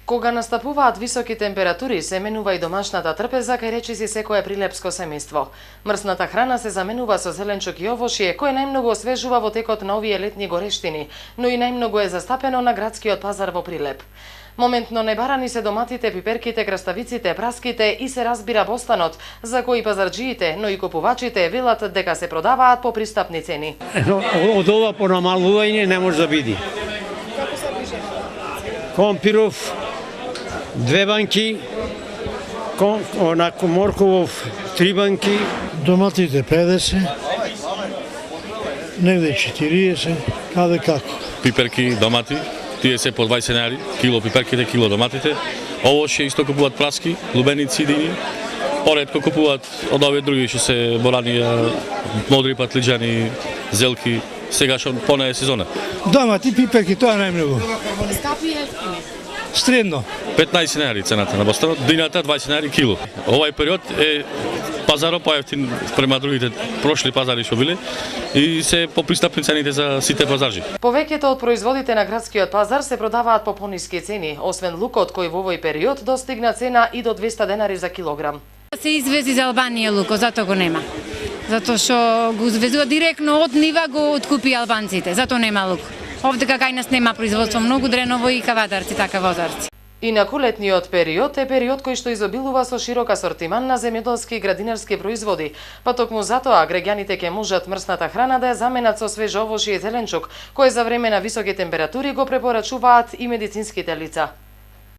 Кога настапуваат високи температури, се менува и домашната трпеза кај речиси секое прилепско семејство. Мрсната храна се заменува со зеленчук и овошје, кој најмногу освежува во текот на овие летни горештини, но и најмногу е застапено на градскиот пазар во Прилеп. Моментно небарани се доматите, пиперките, краставиците, праските и се разбира бостанот, за кои пазарџиите, но и купувачите велат дека се продаваат по пристапни цени. Од ова понамалување не може да биде. Компиров 2 банки, морковов 3 банки, доматите 50, негде 40, каде како. Пиперки, домати, тие се по 20 денари, кило пиперките, кило доматите. Овошје исто купуваат праски, лубеници, дини. Поретко купуваат од овие други што се боранија, модри патлиџани, зелки, сега што понеја сезона. Домати, пиперки, тоа најмногу. Скапи ефтини. Средно. 15 денари цената на бостанот, дината 20 денари кило. Овај период е пазарот поевтин према другите прошли пазари што биле и се попристапни цените за сите пазаржи. Повеќето од производите на градскиот пазар се продаваат по пониски цени, освен лукот кој во овој период достигна цена и до 200 денари за килограм. Се извези за Албанија луко, затоа го нема. Затоа што го извезува директно од нива, го откупи албанците, затоа нема лук. Овде кај нас нема производство, многу дреново и кавадарци, така возарци. Инаку летниот период е период кој што изобилува со широк асортиман на земјоделски и градинарски производи, па токму затоа граѓаните ќе можат мрсната храна да ја заменат со свеж овошје и зеленчук, кој за време на високи температури го препорачуваат и медицинските лица.